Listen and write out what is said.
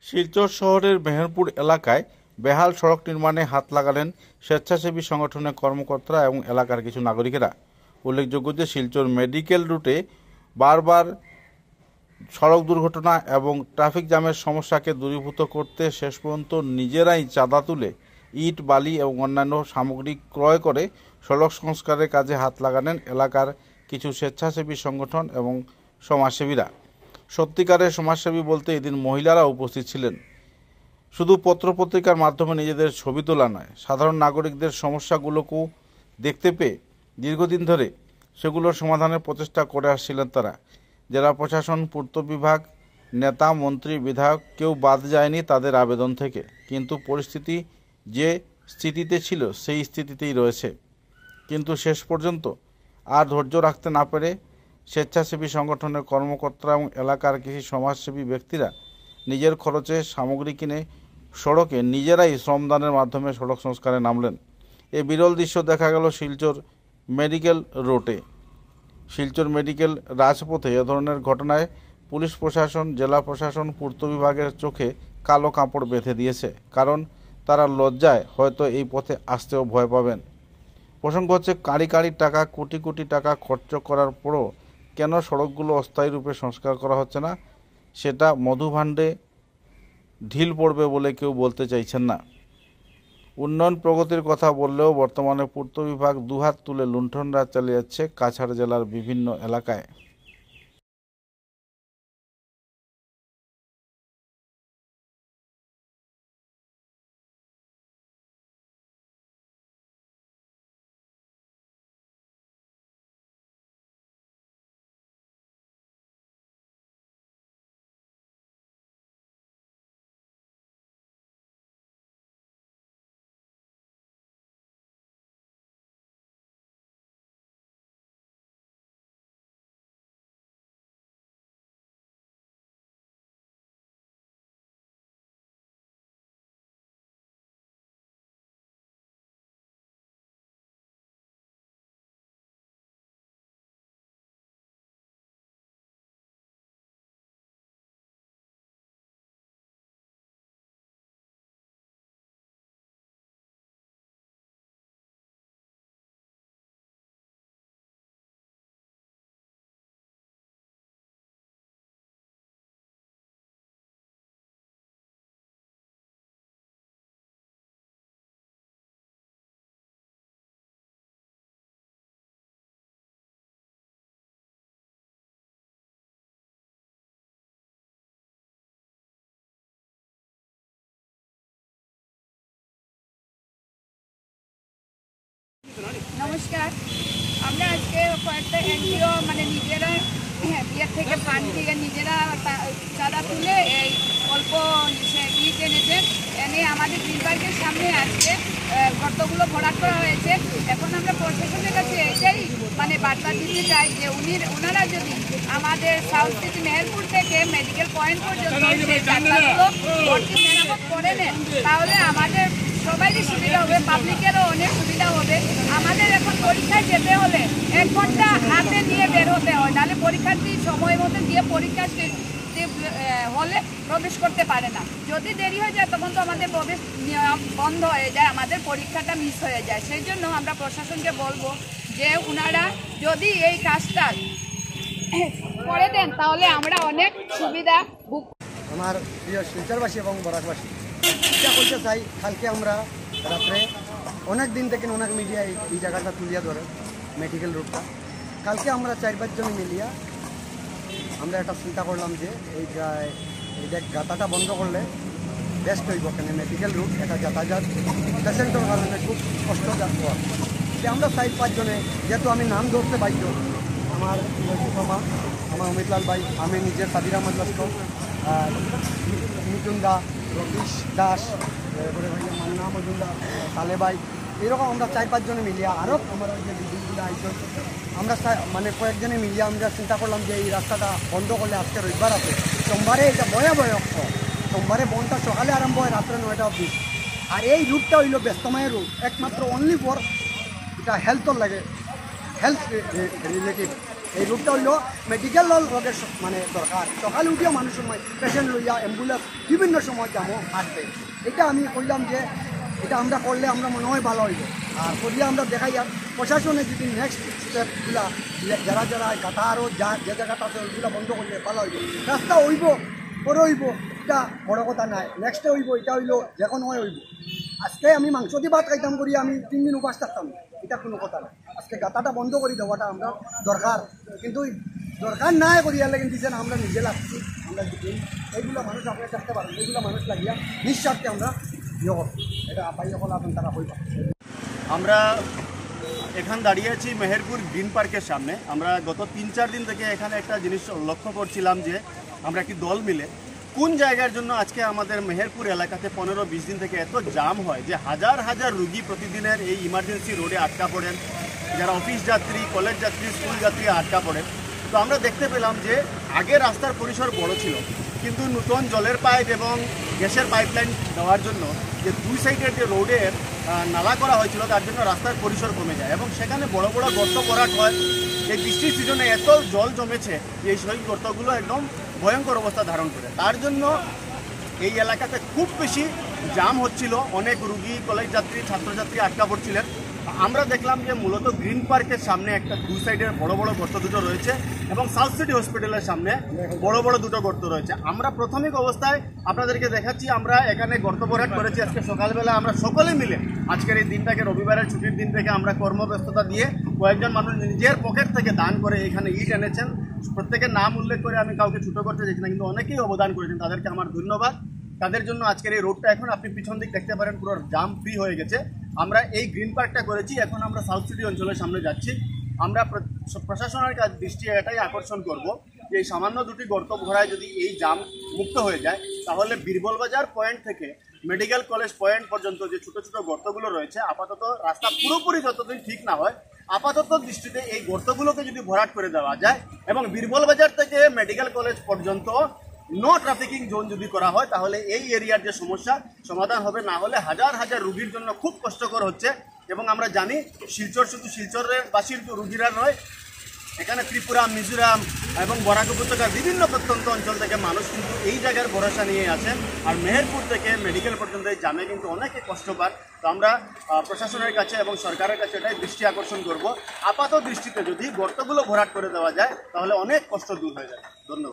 শিলচর শহরের মেহেরপুর এলাকায় বেহাল সড়ক নির্মাণে হাত লাগালেন স্বেচ্ছাসেবী সংগঠনের কর্মকর্তারা এবং এলাকার কিছু নাগরিকেরা। উল্লেখযোগ্য যে শিলচর মেডিকেল রুটে বারবার সড়ক দুর্ঘটনা এবং ট্রাফিক জ্যামের সমস্যাকে দূরীভূত করতে শেষ পর্যন্ত নিজেরাই চাঁদা তুলে ইট, বালি এবং অন্যান্য সামগ্রী ক্রয় করে সড়ক সংস্কারের কাজে হাত লাগালেন এলাকার কিছু স্বেচ্ছাসেবী সংগঠন এবং সমাজসেবীরা। সত্যিকারের সমাজসেবী বলতে এদিন মহিলারা উপস্থিত ছিলেন। শুধু পত্রপত্রিকার মাধ্যমে নিজেদের ছবি তোলা নয়, সাধারণ নাগরিকদের সমস্যাগুলোকেও দেখতে পেয়ে দীর্ঘদিন ধরে সেগুলোর সমাধানের প্রচেষ্টা করে আসছিলেন তারা। জেলা প্রশাসন, পূর্ত বিভাগ, নেতা, মন্ত্রী, বিধায়ক কেউ বাদ যায়নি তাদের আবেদন থেকে। কিন্তু পরিস্থিতি যে স্থিতিতে ছিল সেই স্থিতিতেই রয়েছে। কিন্তু শেষ পর্যন্ত আর ধৈর্য রাখতে না পেরে স্বেচ্ছাসেবী সংগঠনের কর্মকর্তারা এবং এলাকার কিছু সমাজসেবী ব্যক্তিরা নিজের খরচে সামগ্রী কিনে সড়কে নিজেরাই শ্রমদানের মাধ্যমে সড়ক সংস্কারে নামলেন। এই বিরল দৃশ্য দেখা গেল শিলচর মেডিকেল রোডে। শিলচর মেডিকেল রাজপথে এ ধরনের ঘটনায় পুলিশ প্রশাসন, জেলা প্রশাসন, পূর্ত বিভাগের চোখে কালো কাপড় বেঁধে দিয়েছে। কারণ তারা লজ্জায় হয়তো এই পথে আসতেও ভয় পাবেন। প্রসঙ্গ হচ্ছে, কাঁড়ি কাঁড়ি টাকা, কোটি কোটি টাকা খরচ করার পরও কেন সড়কগুলো অস্থায়ী রূপে সংস্কার করা হচ্ছে না, সেটা মধুভাণ্ডে ঢিল পড়বে বলে কেউ বলতে চাইছেন না। উন্নয়ন প্রগতির কথা বললেও বর্তমানে পূর্ত বিভাগ দুহাত তুলে লুণ্ঠনরাজ চালিয়ে যাচ্ছে কাছাড় জেলার বিভিন্ন এলাকায়। নমস্কার। আমরা আজকে কয়েকটা এনজিও নিজেরা বিয়ের থেকে ফান্ড থেকে নিজেরা চাঁদা তুলে এই অল্প ইট এনেছেন, এনে আমাদের বিভাগের সামনে আজকে গর্তগুলো ভরাট করা হয়েছে। এখন আমরা প্রশাসনের কাছে এটাই বার্তা দিতে চাই যে ওনারা যদি আমাদের সাউথ সিটি মেহেরপুর থেকে মেডিকেল পয়েন্ট পর্যন্ত সেই চাঁদাগুলো ভর্তি মেরামত করে নেন, তাহলে আমাদের সবাইরই সুবিধা হবে, পাবলিকেরও অনেক সুবিধা হবে। আমাদের এখন পরীক্ষায় যেতে হলে 1 ঘন্টা হাতে নিয়ে বের হতে হয়, নাহলে পরীক্ষার্থী সময় মতো দিয়ে পরীক্ষা হলে প্রবেশ করতে পারে না। যদি দেরি হয়ে যায় তখন তো আমাদের প্রবেশ বন্ধ হয়ে যায়, আমাদের পরীক্ষাটা মিস হয়ে যায়। সেই জন্য আমরা প্রশাসনকে বলবো যে ওনারা যদি এই কাজটা করে দেন তাহলে আমরা অনেক সুবিধা ভোগ। আমার প্রিয় শিলচরবাসী এবং বরাকবাসী, এটা বলতে চাই, কালকে আমরা রাত্রে অনেক দিন থেকে অনেক মিডিয়া এই জায়গাটা তুলিয়া ধরে মেডিকেল রুটটা। কালকে আমরা 4-5 জন মিলিয়া আমরা একটা চিন্তা করলাম যে এই গাতাটা বন্ধ করলে বেস্ট হইব, কেন মেডিকেল রুট একটা যাতায়াত পেশেন্টের কারণে খুব কষ্ট যাওয়া। যে আমরা 4-5 জনে, যেহেতু আমি নাম ধরতে বাধ্য, আমার মামা, আমার অমিতলাল ভাই, আমি নিজের সাবির আহমদ লস্কর, মিটুন দা, রতীশ দাস, এরপরে ভাই মান্না মজুমদার, তালে ভাই, এরকম আমরা 4-5 জনে মিলিয়া, আরও আমার যে দিদিগুলো আইসন, আমরা কয়েকজনে মিলিয়া আমরা চিন্তা করলাম যে এই রাস্তাটা বন্ধ করলে, আজকে রবিবার আছে, সোমবারে এটা ভয়াবহ, সোমবারে বন্ধটা সকালে আরম্ভ হয়, রাত্রে 9টা অবধি। আর এই রুটটা হইল ব্যস্তময় রুট, একমাত্র অনলি ফর এটা হেলথর লাগে, হেলথ রিলেটিভ। এই রুটটা হইল মেডিকেল রোগের মানে দরকার, সকালে উঠিয়া মানুষ সময় পেশেন্ট লইয়া অ্যাম্বুলেন্স বিভিন্ন সময় যাবো আসবে। এটা আমি কইলাম যে এটা আমরা করলে আমরা মনে হয় ভালো হইব। আর করিয়া আমরা দেখাই আর প্রশাসনে যদি নেক্সট স্টেপগুলা যারা যারা গাঁথা আরও যে জায়গাটা আছে ওইগুলো বন্ধ করলে ভালো হইব। রাস্তা হইব পরে হইব এটা বড় কথা নাই, নেক্সটে হইব এটা হইল যে কোনো হয় হইব। আজকে আমি মাংস দিয়ে ভাত খাইতাম করি আমি 3 দিন উপাস থাকতাম, এটা কোনো কথা না। আজকে গাঁথাটা বন্ধ করে দেওয়াটা আমরা দরকার, কিন্তু দরকার নাই করিয়া লেগে দিচ্ছেন আমরা নিজে লাগছি। আমরা এইগুলো মানুষ আপনার দেখতে পারেন, এইগুলো মানুষ লাগিয়া নিঃস্বার্থে আমরা ইয়ে করছি, এটা পাইয়া বলা আপনার তারা হইব। আমরা এখান দাঁড়িয়ে আছি মেহেরপুর গ্রিন পার্কের সামনে। আমরা গত 3-4 দিন থেকে এখানে একটা জিনিস লক্ষ্য করছিলাম যে আমরা একটি দল মিলে কোন জায়গার জন্য আজকে আমাদের মেহেরপুর এলাকাতে 15-20 দিন থেকে এত জাম হয় যে হাজার হাজার রুগী প্রতিদিনের এই ইমার্জেন্সি রোডে আটকা পড়েন, যারা অফিস যাত্রী, কলেজ যাত্রী, স্কুল যাত্রী আটকা পড়েন। তো আমরা দেখতে পেলাম যে আগে রাস্তার পরিসর বড় ছিল, কিন্তু নতুন জলের পাইপ এবং গ্যাসের পাইপলাইন দেওয়ার জন্য যে 2 সাইডের যে রোডের নালা করা হয়েছিল তার জন্য রাস্তার পরিসর কমে যায় এবং সেখানে বড় বড় গর্ত ভরাট হয়। এই বৃষ্টির সিজনে এত জল জমেছে এই সেই গর্তগুলো একদম ভয়ঙ্কর অবস্থা ধারণ করে। তার জন্য এই এলাকাতে খুব বেশি জাম হচ্ছিল, অনেক রুগী, কলেজ যাত্রী, ছাত্রছাত্রী আটকা পড়ছিলেন। আমরা দেখলাম যে মূলত গ্রিন পার্কের সামনে একটা 2 সাইডের বড় বড় গর্ত দুটো রয়েছে এবং সাউথ সিটি হসপিটালের সামনে বড় বড় দুটো গর্ত রয়েছে। আমরা প্রাথমিক অবস্থায় আপনাদেরকে দেখাচ্ছি, আমরা এখানে গর্ত ভরাট করেছি। আজকে সকালবেলা আমরা সকলে মিলে আজকের এই দিনটাকে, রবিবারের ছুটির দিন থেকে আমরা কর্মব্যস্ততা দিয়ে কয়েকজন মানুষ নিজের পকেট থেকে দান করে এখানে ইট এনেছেন। প্রত্যেকের নাম উল্লেখ করে আমি কাউকে ছোটো করতে চাইছি না, কিন্তু অনেকেই অবদান করেছেন, তাদেরকে আমার ধন্যবাদ। তাদের জন্য আজকের এই রোডটা এখন আপনি পিছন দিক দেখতে পারেন পুরো জাম ফ্রি হয়ে গেছে। আমরা এই গ্রিন পার্কটা করেছি, এখন আমরা সাউথ সিটি অঞ্চলের সামনে যাচ্ছি। আমরা প্রশাসনের কাছে দৃষ্টি এটাই আকর্ষণ করব যে এই সামান্য দুটি গর্ত ভরায় যদি এই জাম মুক্ত হয়ে যায় তাহলে বীরবল বাজার পয়েন্ট থেকে মেডিকেল কলেজ পয়েন্ট পর্যন্ত যে ছোটো ছোটো গর্তগুলো রয়েছে, আপাতত রাস্তা পুরোপুরি যতদিন ঠিক না হয় আপাতত দৃষ্টিতে এই গর্তগুলোকে যদি ভরাট করে দেওয়া যায় এবং বীরবল বাজার থেকে মেডিকেল কলেজ পর্যন্ত নো ট্রাফিকিং জোন যদি করা হয় তাহলে এই এরিয়ার যে সমস্যা সমাধান হবে। না হলে হাজার হাজার রুগীর জন্য খুব কষ্টকর হচ্ছে। এবং আমরা জানি শিলচর শুধু শিলচরের বাসীর রুগীরা নয়, এখানে ত্রিপুরা, মিজোরাম এবং বরাক উপত্যকার বিভিন্ন প্রত্যন্ত অঞ্চল থেকে মানুষ কিন্তু এই জায়গার ভরসা নিয়ে আছেন। আর মেহেরপুর থেকে মেডিকেল পর্যন্ত এই জামে কিন্তু অনেকে কষ্ট পান। তো আমরা প্রশাসনের কাছে এবং সরকারের কাছে এটাই দৃষ্টি আকর্ষণ করব, আপাত দৃষ্টিতে যদি গর্তগুলো ভরাট করে দেওয়া যায় তাহলে অনেক কষ্ট দূর হয়ে যায়। ধন্যবাদ।